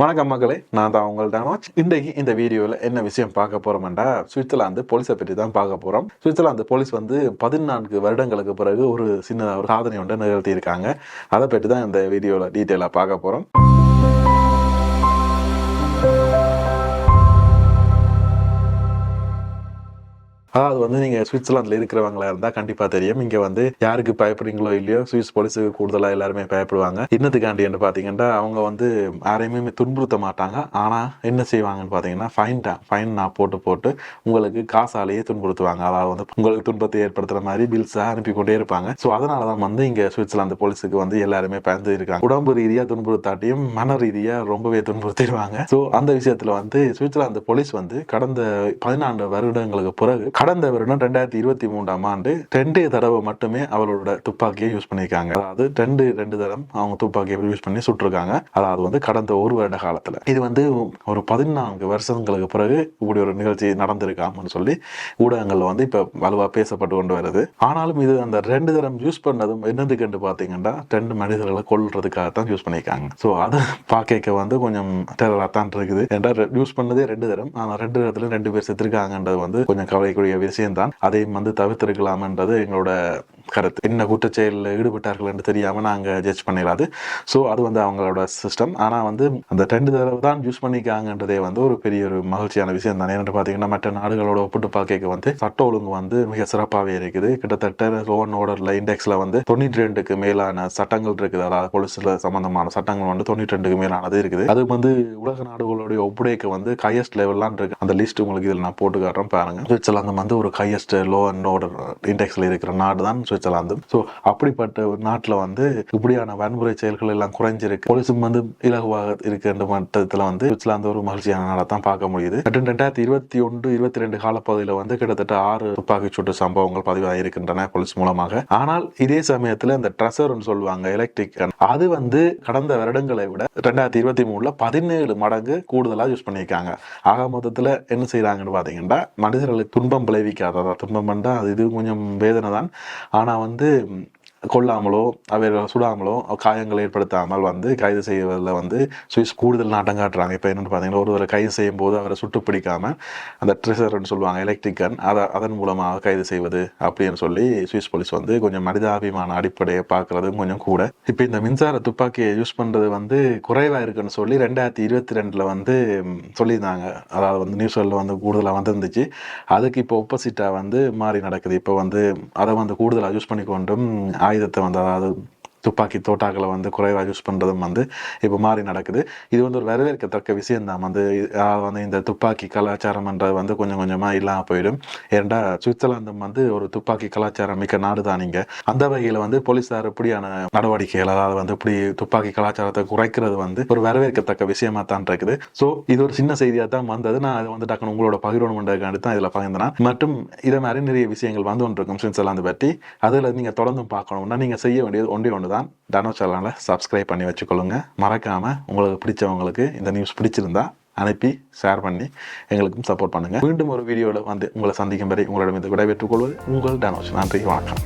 வணக்கம் மக்களே, நான் தான் உங்கள் தானோஜ். இன்றைக்கு இந்த வீடியோவில் என்ன விஷயம் பார்க்க போறோம்டா, சுவிட்சர்லாந்து போலீஸை பற்றி தான் பார்க்க போறோம். சுவிட்சர்லாந்து போலீஸ் 14 வருடங்களுக்கு பிறகு ஒரு சின்ன ஒரு சாதனை ஒன்று நிகழ்த்தி இருக்காங்க. அதை பற்றி தான் இந்த வீடியோவில் டீட்டெயிலாக பார்க்க போறோம். அதாவது நீங்கள் சுவிட்சர்லாந்தில் இருக்கிறவங்களா இருந்தால் கண்டிப்பாக தெரியும். இங்கே யாருக்கு பயப்படுறீங்களோ இல்லையோ, சுவிஸ் போலீஸுக்கு கூடுதலாக எல்லாருமே பயப்படுவாங்க. இன்னத்துக்காண்டி என்று பார்த்தீங்கன்னா, அவங்க யாரையுமே துன்புறுத்த மாட்டாங்க. ஆனால் என்ன செய்வாங்கன்னு பார்த்தீங்கன்னா, ஃபைன் நான் போட்டு உங்களுக்கு காசாலேயே துன்புறுத்துவாங்க. அதாவது உங்களுக்கு துன்பத்தை ஏற்படுத்துகிற மாதிரி பில்ஸாக அனுப்பி கொண்டே இருப்பாங்க. ஸோ அதனால தான் இங்கே சுவிட்சர்லாந்து போலீஸுக்கு எல்லாருமே பயந்து இருக்காங்க. உடம்பு ரீதியாக துன்புறுத்தாட்டியும் மன ரீதியாக ரொம்பவே துன்புறுத்திடுவாங்க. ஸோ அந்த விஷயத்தில் சுவிட்சர்லாந்து போலீஸ் கடந்த 14 வருடங்களுக்கு பிறகு கடந்த வருடம் 2023ஆம் ஆண்டு 2 தடவை மட்டுமே அவளோட துப்பாக்கியை யூஸ் பண்ணியிருக்காங்க. அதாவது 2 தடவை அவங்க துப்பாக்கியை யூஸ் பண்ணி சுட்டிருக்காங்க. அதாவது கடந்த ஒரு வருட காலத்துல இது ஒரு 14 வருஷங்களுக்கு பிறகு இப்படி ஒரு நிகழ்ச்சி நடந்திருக்காமன்னு சொல்லி ஊடகங்கள்ல இப்ப வலுவா பேசப்பட்டு கொண்டு வருது. ஆனாலும் இது அந்த 2 தடவை யூஸ் பண்ணதும் என்னதுக்கு பார்த்தீங்கன்னா 2 மனிதர்களை கொல்றதுக்காகத்தான் யூஸ் பண்ணியிருக்காங்க. ஸோ அதை பார்க்க கொஞ்சம் டெரராகத்தான் இருக்குது. ஏன்னா யூஸ் பண்ணதே 2 தடவை, ஆனால் 2 இடத்துல 2 பேர் செத்துருக்காங்கன்றது கொஞ்சம் கவலைக்குரிய விஷயம்தான். அதையும் தவிர்த்திருக்கலாம் என்றது எங்களோட கருத்து. என்ன குற்றச்செயலில் ஈடுபட்டார்கள் என்று தெரியாம நாங்க ஜட்ஜ் பண்ணிடாது. ஸோ அது அவங்களோட சிஸ்டம். ஆனா அந்த 2 தடவை தான் யூஸ் பண்ணிக்காங்கன்றதே ஒரு பெரிய ஒரு மகிழ்ச்சியான விஷயம் தான். ஏன்னு பார்த்தீங்கன்னா மற்ற நாடுகளோட ஒப்பிட்டு பார்க்க சட்ட ஒழுங்கு மிக சிறப்பாகவே இருக்குது. கிட்டத்தட்ட லோ அண்ட் ஆர்டர்ல இண்டெக்ஸ்ல 92க்கு மேலான சட்டங்கள் இருக்குது. அதாவது போலீஸ்ல சம்பந்தமான சட்டங்கள் 92க்கு மேலானது இருக்குது. அது உலக நாடுகளுடைய ஒப்புடைக்க ஹையஸ்ட் லெவல்லாம் இருக்கு. அந்த லிஸ்ட் உங்களுக்கு இதில் நான் போட்டு காட்டுறேன் பாருங்க. சுவிட்சர்லாந்து ஒரு ஹையஸ்ட் லோ அண்ட் ஆர்டர் இண்டெக்ஸ்ல இருக்கிற நாடு தான் சுவிட்சர்லாந்து. ஸோ அப்படிப்பட்ட ஒரு நாட்டில் இப்படியான வன்முறை செயல்கள் எல்லாம் குறைஞ்சிருக்கு. போலீஸும் இலகுவாக இருக்கின்ற மட்டத்தில் சுவிட்சர்லாந்து ஒரு மகிழ்ச்சியான நாளை தான் பார்க்க முடியுது. 2021-22 காலப்பகுதியில் கிட்டத்தட்ட 6 துப்பாக்கி சூட்டு சம்பவங்கள் பதிவாக இருக்கின்றன போலீஸ் மூலமாக. ஆனால் இதே சமயத்தில் இந்த ட்ரெஷர்னு சொல்லுவாங்க, எலக்ட்ரிக் கன், அது கடந்த வருடங்களை விட 2023 17 மடங்கு கூடுதலாக யூஸ் பண்ணியிருக்காங்க. ஆக மொத்தத்தில் என்ன செய்யறாங்கன்னு பார்த்தீங்கன்னா, மனிதர்களுக்கு துன்பம் விளைவிக்காததா, துன்பம் பண்ணா அது இது கொஞ்சம் வேதனை தான். ஆனா கொல்லாமலோ அவர்கள் சுடாமலோ காயங்கள் ஏற்படுத்தாமல் கைது செய்வதில் சுவிஸ் கூடுதல் நாட்டம் காட்டுறாங்க. இப்போ என்னென்னு பார்த்தீங்கன்னா, ஒருவரை கைது செய்யும் போது அவரை சுட்டு பிடிக்காம அந்த ட்ரெஷர்னு சொல்லுவாங்க, எலக்ட்ரிக் கன், அதன் மூலமாக கைது செய்வது அப்படின்னு சொல்லி சுவிஸ் போலீஸ் கொஞ்சம் மனிதாபிமான அடிப்படையை பார்க்கறது கொஞ்சம் கூட. இப்போ இந்த மின்சார துப்பாக்கியை யூஸ் பண்ணுறது குறைவாக இருக்குன்னு சொல்லி 2022 சொல்லியிருந்தாங்க. அதாவது நியூஸ்ல கூடுதலாக வந்துருந்துச்சு. அதுக்கு இப்போ ஒப்போசிட்டாக மாறி நடக்குது. இப்போ அதை கூடுதலாக யூஸ் பண்ணி கொண்டும் ஆயுதத்தை அதாவது துப்பாக்கி தோட்டாக்களை குறைவாக யூஸ் பண்ணுறதும் இப்போ மாறி நடக்குது. இது ஒரு வரவேற்கத்தக்க விஷயம் தான். இந்த துப்பாக்கி கலாச்சாரம்ன்றது கொஞ்சம் கொஞ்சமாக இல்லாமல் போயிடும். ஏன்டா சுவிட்சர்லாந்து ஒரு துப்பாக்கி கலாச்சாரம் மிக்க நாடு தான். இங்கே அந்த வகையில் போலீஸார் இப்படியான நடவடிக்கைகள், அதாவது இப்படி துப்பாக்கி கலாச்சாரத்தை குறைக்கிறது ஒரு வரவேற்கத்தக்க விஷயமா தான் இருக்குது. ஸோ இது ஒரு சின்ன செய்தியாக தான் வந்தது. நான் அதை டக்குனு உங்களோட பகிரணுன்றதுக்காண்டி தான் இதில் பகிர்ந்தேன். மற்றும் இதை மாதிரி நிறைய விஷயங்கள் ஒன்றிருக்கும் சுவிட்சர்லாந்து பற்றி. அதில் நீங்கள் தொடர்ந்து பார்க்கணும்னா நீங்கள் செய்ய வேண்டியது ஒன்று தான், தானோஜ் சேனலை சப்ஸ்கிரைப் பண்ணி வச்சுக்கொள்ளுங்க. மறக்காம உங்களுக்கு பிடிச்சவங்களுக்கு இந்த நியூஸ் பிடிச்சிருந்தா அனுப்பி ஷேர் பண்ணி எங்களுக்கும் சப்போர்ட் பண்ணுங்க. மீண்டும் ஒரு வீடியோவில் உங்களை சந்திக்கும் வரை உங்களிடம் விடைபெற்றுக் கொள்வது உங்கள் தானோஜ். நன்றி, வணக்கம்.